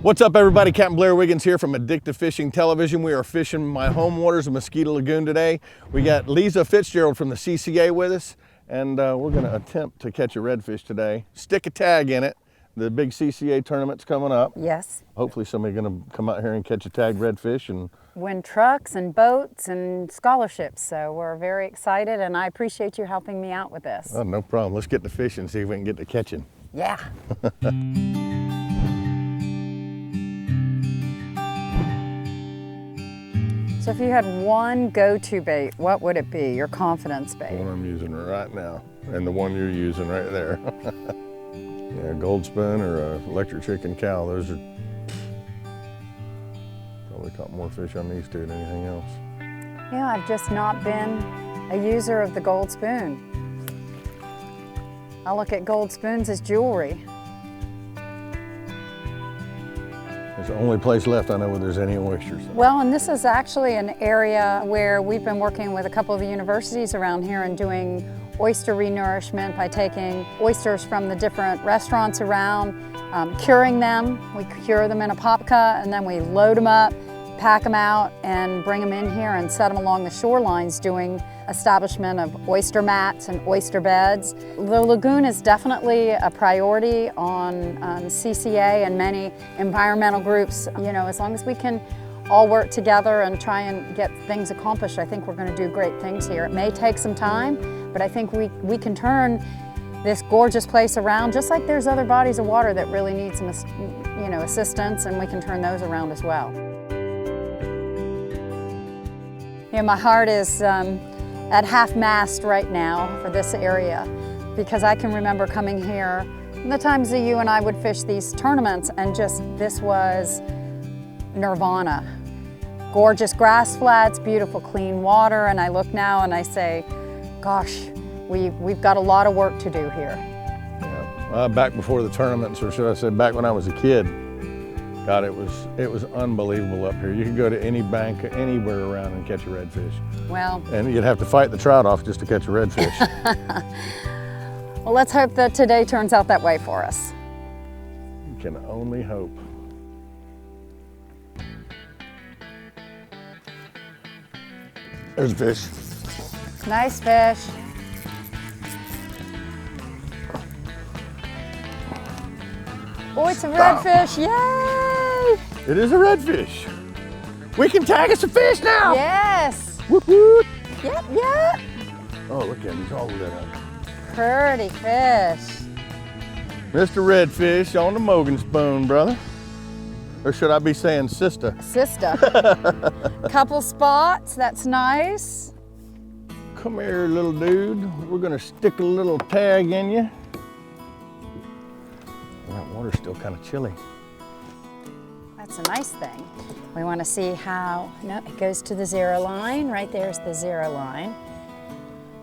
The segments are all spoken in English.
What's up, everybody? Capt Blair Wiggins here from Addictive Fishing Television. We are fishing my home waters of Mosquito Lagoon today. We got Leiza Fitzgerald from the CCA with us, and we're going to attempt to catch a redfish today. Stick a tag in it. The big CCA tournament's coming up. Yes. Hopefully somebody's going to come out here and catch a tagged redfish and win trucks and boats and scholarships. So we're very excited, and I appreciate you helping me out with this. Oh, no problem. Let's get to fishing and see if we can get to catching. Yeah. So if you had one go-to bait, what would it be? Your confidence bait? The one I'm using right now, and the one you're using right there. Yeah, gold spoon or electric chicken cow. Those are probably caught more fish on these two than anything else. Yeah, I've just not been a user of the gold spoon. I look at gold spoons as jewelry. It's the only place left I know where there's any oysters. Well, and this is actually an area where we've been working with a couple of the universities around here and doing oyster renourishment by taking oysters from the different restaurants around, curing them. We cure them in a popka, and then we load them up, pack them out, and bring them in here and set them along the shorelines, doing establishment of oyster mats and oyster beds. The lagoon is definitely a priority on CCA and many environmental groups. You know, as long as we can all work together and try and get things accomplished, I think we're going to do great things here. It may take some time, but I think we can turn this gorgeous place around, just like there's other bodies of water that really need some, you know, assistance, and we can turn those around as well. You know, my heart is at half-mast right now for this area, because I can remember coming here the times that you and I would fish these tournaments, and just this was nirvana. Gorgeous grass flats, beautiful clean water, and I look now and I say, gosh, we've got a lot of work to do here. Yeah. Back before the tournaments, or should I say back when I was a kid, God, it was unbelievable up here. You could go to any bank anywhere around and catch a redfish. Well, and you'd have to fight the trout off just to catch a redfish. Well, let's hope that today turns out that way for us. You can only hope. There's a fish. Nice fish. Oh, it's a redfish, yay! It is a redfish. We can tag us a fish now. Yes. Whoop, whoop. Yep, yep. Oh, look at him, he's all lit up. Pretty fish. Mr. Redfish on the Mogan spoon, brother. Or should I be saying sister? Sister. Couple spots, that's nice. Come here, little dude. We're gonna stick a little tag in you. That water's still kind of chilly. That's a nice thing. We want to see how, no, it goes to the 0 line. Right there's the 0 line.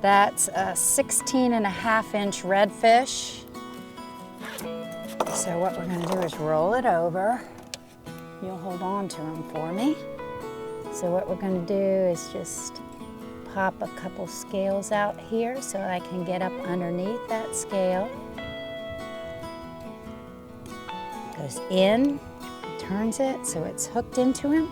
That's a 16.5-inch redfish. So what we're going to do is roll it over. You'll hold on to him for me. So what we're going to do is just pop a couple scales out here so I can get up underneath that scale. Goes in, turns it so it's hooked into him,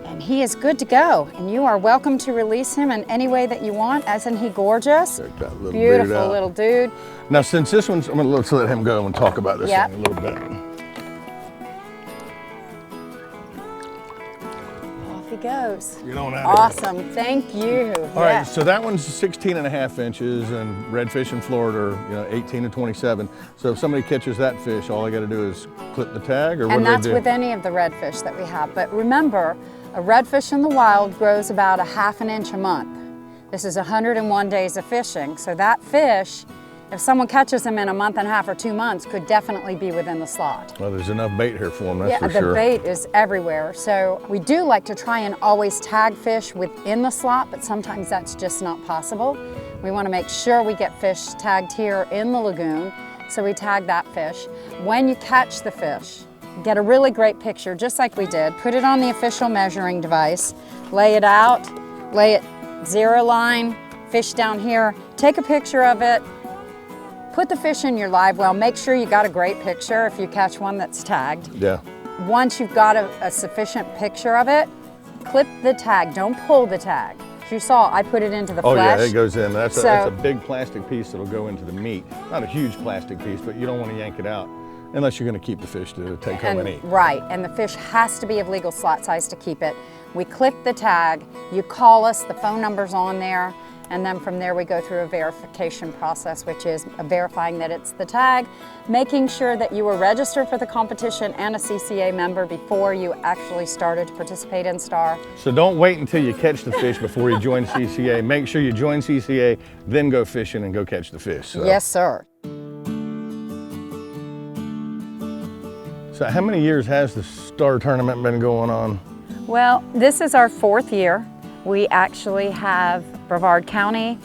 and he is good to go. And you are welcome to release him in any way that you want. Isn't he gorgeous? Little beautiful little dude. Now, since this one's, I'm gonna let's let him go and talk about this Yep. thing a little bit. Off he goes. Get on out Awesome, thank you. All right, so that one's 16.5 inches, and redfish in Florida are 18 to 27. So if somebody catches that fish, all I got to do is clip the tag, or what do And they that's do? with any of the redfish that we have. But remember, a redfish in the wild grows about 1/2 inch a month. This is 101 days of fishing, so that fish, if someone catches him in a month and a half or 2 months, could definitely be within the slot. Well, there's enough bait here for them, that's for Yeah, sure. the bait is everywhere. So we do like to try and always tag fish within the slot, but sometimes that's just not possible. We want to make sure we get fish tagged here in the lagoon, so we tag that fish. When you catch the fish, get a really great picture, just like we did. Put it on the official measuring device, lay it out, lay it 0 line, fish down here, take a picture of it, Put the fish in your live well. Make sure you got a great picture if you catch one that's tagged. Yeah. Once you've got a sufficient picture of it, clip the tag. Don't pull the tag. As you saw, I put it into the flesh. Oh yeah, it goes in. That's a big plastic piece that'll go into the meat. Not a huge plastic piece, but you don't want to yank it out unless you're going to keep the fish to take home and eat. Right, and the fish has to be of legal slot size to keep it. We clip the tag, you call us, the phone number's on there, and then from there we go through a verification process, which is verifying that it's the tag, making sure that you were registered for the competition and a CCA member before you actually started to participate in STAR. So don't wait until you catch the fish before you join CCA. Make sure you join CCA, then go fishing and go catch the fish. So. Yes, sir. So how many years has the STAR tournament been going on? Well, this is our 4th year. We actually have Brevard County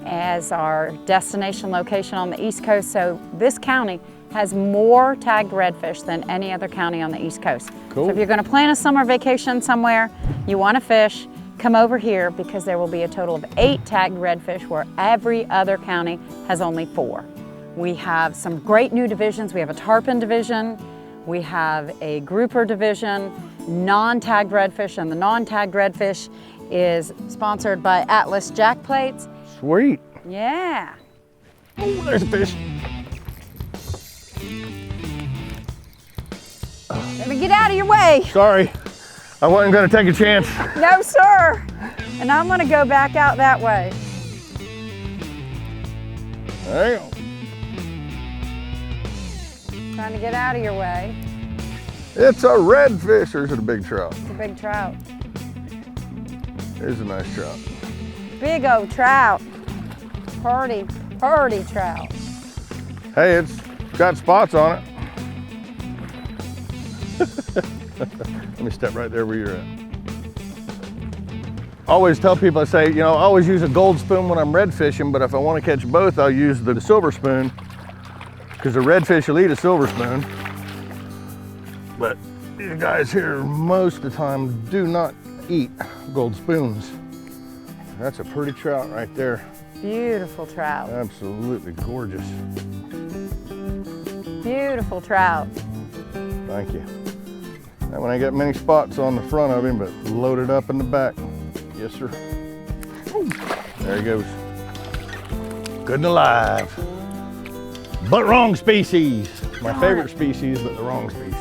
as our destination location on the East Coast, so this county has more tagged redfish than any other county on the East Coast. Cool. So if you're going to plan a summer vacation somewhere, you want to fish, come over here because there will be a total of 8 tagged redfish where every other county has only 4. We have some great new divisions. We have a tarpon division, we have a grouper division, non-tagged redfish, and the non-tagged redfish is sponsored by Atlas Jack Plates. Sweet. Yeah. Oh, there's a fish. Let me get out of your way. Sorry, I wasn't gonna take a chance. No, sir. And I'm gonna go back out that way. There you go. Trying to get out of your way. It's a redfish, or is it a big trout? It's a big trout. There's a nice trout. Big old trout. Purdy trout. Hey, it's got spots on it. Let me step right there where you're at. I always tell people, I say, you know, I always use a gold spoon when I'm red fishing, but if I want to catch both, I'll use the silver spoon, because the redfish will eat a silver spoon. But these guys here, most of the time, do not eat gold spoons. That's a pretty trout right there. Beautiful trout. Absolutely gorgeous. Beautiful trout. Thank you. That one ain't got many spots on the front of him, but loaded up in the back. Yes, sir. Ooh, there he goes. Good and alive. But wrong species. My favorite species, but the wrong species.